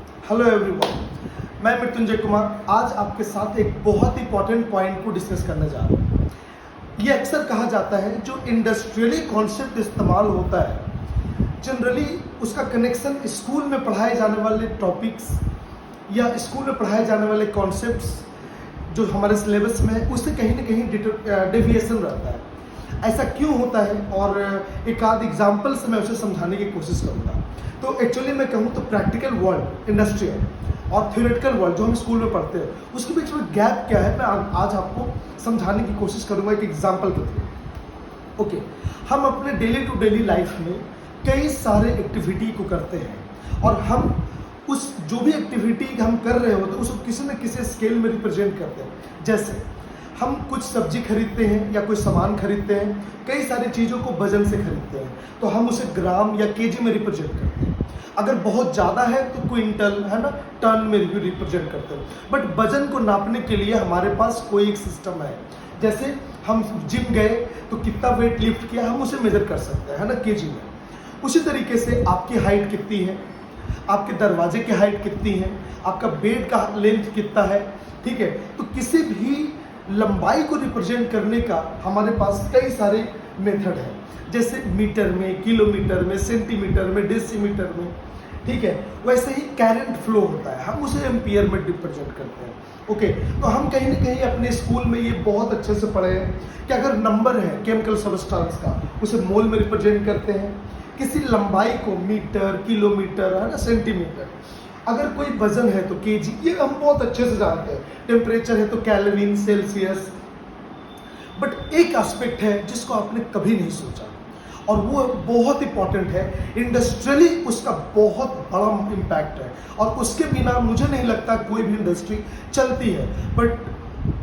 Hello everyone, मैं मृत्युंजय कुमार आज आपके साथ एक बहुत इंपॉर्टेंट पॉइंट को डिस्कस करने जा रहा हूँ। ये अक्सर कहा जाता है जो इंडस्ट्रियली कॉन्सेप्ट इस्तेमाल होता है, जनरली उसका कनेक्शन स्कूल में पढ़ाए जाने वाले टॉपिक्स या स्कूल में पढ़ाए जाने वाले कॉन्सेप्ट्स जो हमारे सिलेबस में है उससे कहीं ना कहीं डेविएशन रहता है। ऐसा क्यों होता है और एक आध एग्जाम्पल से मैं उसे समझाने की कोशिश करूँगा। तो एक्चुअली मैं कहूँ तो प्रैक्टिकल वर्ल्ड, इंडस्ट्रियल और थ्योरेटिकल वर्ल्ड जो हम स्कूल में पढ़ते हैं उसके बीच में गैप क्या है, मैं आज आपको समझाने की कोशिश करूँगा एक एग्जाम्पल के थ्रू। ओके, हम अपने डेली टू डेली लाइफ में कई सारे एक्टिविटी को करते हैं और हम उस जो भी एक्टिविटी हम कर रहे होते हैं उसको किसी न किसी स्केल में रिप्रेजेंट करते हैं। जैसे हम कुछ सब्जी खरीदते हैं या कोई सामान खरीदते हैं, कई सारी चीज़ों को वजन से खरीदते हैं तो हम उसे ग्राम या केजी में रिप्रेजेंट करते हैं। अगर बहुत ज़्यादा है तो क्विंटल, है ना, टन में भी रिप्रेजेंट करते हैं। बट वजन को नापने के लिए हमारे पास कोई एक सिस्टम है। जैसे हम जिम गए तो कितना वेट लिफ्ट किया हम उसे मेजर कर सकते हैं, है ना, केजी में। उसी तरीके से आपकी हाइट कितनी है, आपके दरवाजे की हाइट कितनी है, आपका बेड का लेंथ कितना है, ठीक है। तो किसी भी लंबाई को रिप्रेजेंट करने का हमारे पास कई सारे मेथड है, जैसे मीटर में, किलोमीटर में, सेंटीमीटर में, डेसीमीटर में, ठीक है। वैसे ही करंट फ्लो होता है, हम उसे एम्पियर में रिप्रेजेंट करते हैं। ओके, तो हम कहीं ना कहीं अपने स्कूल में ये बहुत अच्छे से पढ़े हैं कि अगर नंबर है केमिकल सब्सटेंस का उसे मोल में रिप्रेजेंट करते हैं, किसी लंबाई को मीटर, किलोमीटर, है ना, सेंटीमीटर, अगर कोई वजन है तो केजी, ये हम बहुत अच्छे से जानते हैं। टेम्परेचर है तो केल्विन, सेल्सियस। बट एक एस्पेक्ट है जिसको आपने कभी नहीं सोचा और वो बहुत इंपॉर्टेंट है, इंडस्ट्रियली उसका बहुत बड़ा इम्पैक्ट है और उसके बिना मुझे नहीं लगता कोई भी इंडस्ट्री चलती है। बट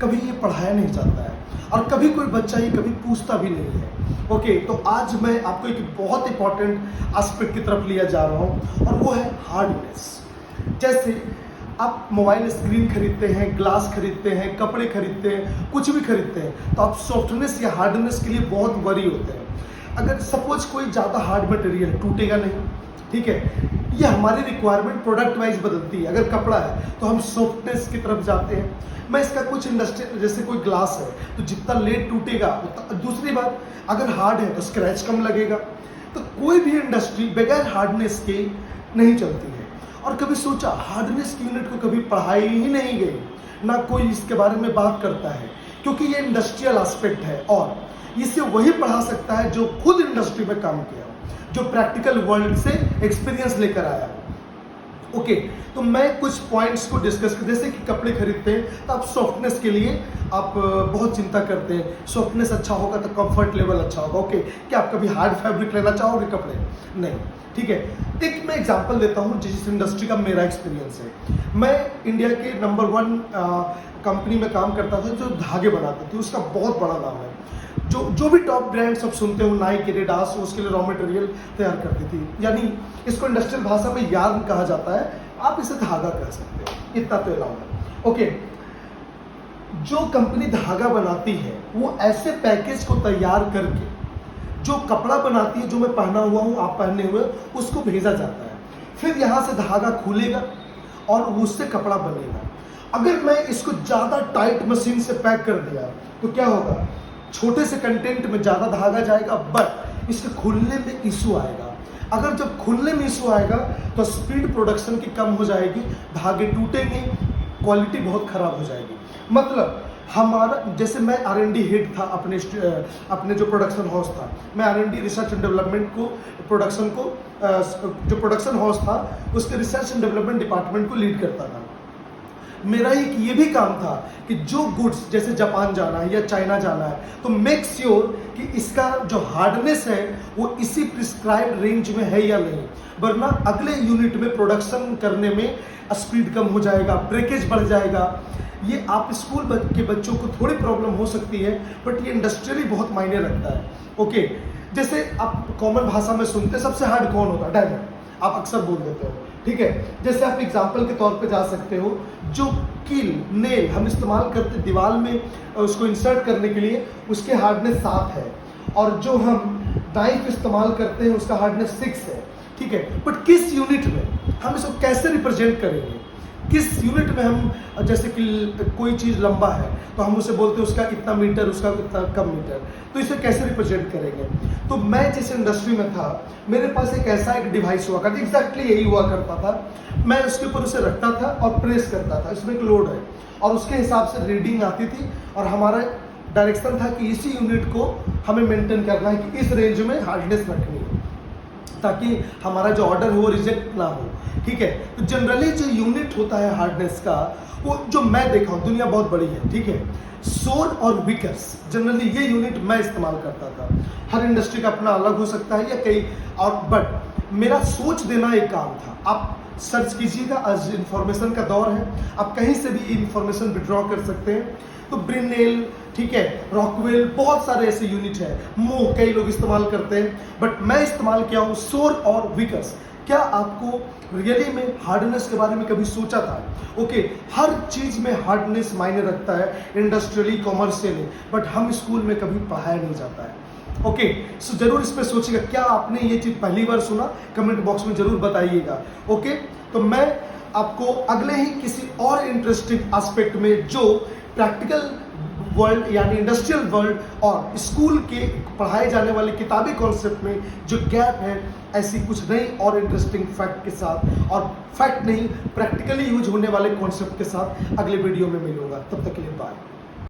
कभी ये पढ़ाया नहीं जाता है और कभी कोई बच्चा ये कभी पूछता भी नहीं है। ओके, तो आज मैं आपको एक बहुत इंपॉर्टेंट एस्पेक्ट की तरफ लिया जा रहा हूँ और वो है हार्डनेस। जैसे आप मोबाइल स्क्रीन खरीदते हैं, ग्लास खरीदते हैं, कपड़े खरीदते हैं, कुछ भी खरीदते हैं तो आप सॉफ्टनेस या हार्डनेस के लिए बहुत वरी होते हैं। अगर सपोज कोई ज़्यादा हार्ड मटेरियल टूटेगा नहीं, ठीक है, ये हमारी रिक्वायरमेंट प्रोडक्ट वाइज बदलती है। अगर कपड़ा है तो हम सॉफ्टनेस की तरफ जाते हैं। मैं इसका कुछ इंडस्ट्री, जैसे कोई ग्लास है तो जितना लेट टूटेगा उतना, दूसरी बात अगर हार्ड है तो स्क्रैच कम लगेगा। तो कोई भी इंडस्ट्री बगैर हार्डनेस के नहीं चलती है। और कभी सोचा हार्डनेस की यूनिट को कभी पढ़ाई ही नहीं गई, ना कोई इसके बारे में बात करता है, क्योंकि ये इंडस्ट्रियल एस्पेक्ट है और इसे वही पढ़ा सकता है जो खुद इंडस्ट्री में काम किया हो, जो प्रैक्टिकल वर्ल्ड से एक्सपीरियंस लेकर आया हो। ओके, तो मैं कुछ पॉइंट्स को डिस्कस कर, जैसे कि कपड़े खरीदते हैं तो आप सॉफ्टनेस के लिए आप बहुत चिंता करते हैं, सॉफ्टनेस अच्छा होगा तो कंफर्ट लेवल अच्छा होगा। ओके, क्या आप कभी हार्ड फैब्रिक लेना चाहोगे कपड़े? नहीं, ठीक है। एक मैं एग्जांपल देता हूँ जिस इंडस्ट्री का मेरा एक्सपीरियंस है। मैं इंडिया के नंबर 1 कंपनी में काम करता था जो धागे बनाती थी, उसका बहुत बड़ा नाम है। जो भी टॉप ब्रांड्स आप सुनते हो, नाइक, एडिडास, उसके लिए रॉ मटेरियल तैयार करती थी, यानी इसको इंडस्ट्रियल भाषा में यार्न कहा जाता है, आप इसे धागा कह सकते हो, इतना तो अलाउड है। ओके, जो कंपनी धागा बनाती है वो ऐसे पैकेज को तैयार करके जो कपड़ा बनाती है, जो मैं पहना हुआ हूँ, आप पहने हुए, उसको भेजा जाता है। फिर यहाँ से धागा खुलेगा और उससे कपड़ा बनेगा। अगर मैं इसको ज़्यादा टाइट मशीन से पैक कर दिया तो क्या होगा, छोटे से कंटेंट में ज़्यादा धागा जाएगा, बट इसके खुलने में इशू आएगा। अगर जब खुलने में इशू आएगा तो स्पीड प्रोडक्शन की कम हो जाएगी, धागे टूटेंगे, क्वालिटी बहुत ख़राब हो जाएगी। मतलब हमारा, जैसे मैं R&D हेड था अपने जो प्रोडक्शन हाउस था, मैं R&D रिसर्च एंड डेवलपमेंट को, प्रोडक्शन को, जो प्रोडक्शन हाउस था उसके रिसर्च एंड डेवलपमेंट डिपार्टमेंट को लीड करता था। मेरा एक ये भी काम था कि जो गुड्स जैसे जापान जाना है या चाइना जाना है तो मेक श्योर कि इसका जो हार्डनेस है वो इसी प्रिस्क्राइब्ड रेंज में है या नहीं, वरना अगले यूनिट में प्रोडक्शन करने में स्पीड कम हो जाएगा, ब्रेकेज बढ़ जाएगा। ये आप स्कूल के बच्चों को थोड़ी प्रॉब्लम हो सकती है, बट ये इंडस्ट्रियली बहुत मायने रखता है। ओके, जैसे आप कॉमन भाषा में सुनते हैं सबसे हार्ड कौन होता है? डायमंड, आप अक्सर बोल देते हो, ठीक है। जैसे आप एग्जाम्पल के तौर पे जा सकते हो, जो कील, नेल हम इस्तेमाल करते दीवार में उसको इंसर्ट करने के लिए, उसके हार्डनेस 7 है और जो हम नाइफ इस्तेमाल करते हैं उसका हार्डनेस 6 है, ठीक है, बट किस यूनिट में हम इसको कैसे रिप्रेजेंट करेंगे, किस यूनिट में हम, जैसे कि कोई चीज़ लंबा है तो हम उसे बोलते हैं उसका इतना मीटर, उसका इतना कम मीटर, तो इसे कैसे रिप्रेजेंट करेंगे। तो मैं जिस इंडस्ट्री में था मेरे पास एक डिवाइस हुआ करता, एग्जैक्टली यही हुआ करता था। मैं उसके ऊपर उसे रखता था और प्रेस करता था, इसमें एक लोड है और उसके हिसाब से रीडिंग आती थी और हमारा डायरेक्शन था कि इसी यूनिट को हमें मेंटेन करना है कि इस रेंज में हार्डनेस रखनी है ताकि हमारा जो ऑर्डर हो वो रिजेक्ट ना हो, ठीक है। तो जनरली जो यूनिट होता है हार्डनेस का, वो जो मैं देखा हूँ, दुनिया बहुत बड़ी है, ठीक है। सोल और विकर्स जनरली ये यूनिट मैं इस्तेमाल करता था। हर इंडस्ट्री का अपना अलग हो सकता है या कई और, बट मेरा सोच देना एक काम था। आप सर्च कीजिएगा, आज इंफॉर्मेशन का दौर है, आप कहीं से भी इंफॉर्मेशन विड्रॉ कर सकते हैं। तो ब्रिनेल, ठीक है, रॉकवेल, बहुत सारे ऐसे यूनिट है, मोह कई लोग इस्तेमाल करते हैं, बट मैं इस्तेमाल किया हूँ सोर और विकर्स। क्या आपको रियली में हार्डनेस के बारे में कभी सोचा था? ओके, हर चीज में हार्डनेस मायने रखता है, इंडस्ट्रियली, कॉमर्शियली, बट हम स्कूल में कभी पढ़ाया नहीं जाता है। ओके, सो जरूर इस पे सोचिएगा। क्या आपने ये चीज पहली बार सुना? कमेंट बॉक्स में जरूर बताइएगा। ओके, तो मैं आपको अगले ही किसी और इंटरेस्टिंग एस्पेक्ट में, जो प्रैक्टिकल वर्ल्ड यानी इंडस्ट्रियल वर्ल्ड और स्कूल के पढ़ाए जाने वाले किताबी कॉन्सेप्ट में जो गैप है, ऐसी कुछ नई और इंटरेस्टिंग फैक्ट के साथ, और फैक्ट नहीं, प्रैक्टिकली यूज होने वाले कॉन्सेप्ट के साथ अगले वीडियो में मिलूंगा। तब तक के लिए बाय।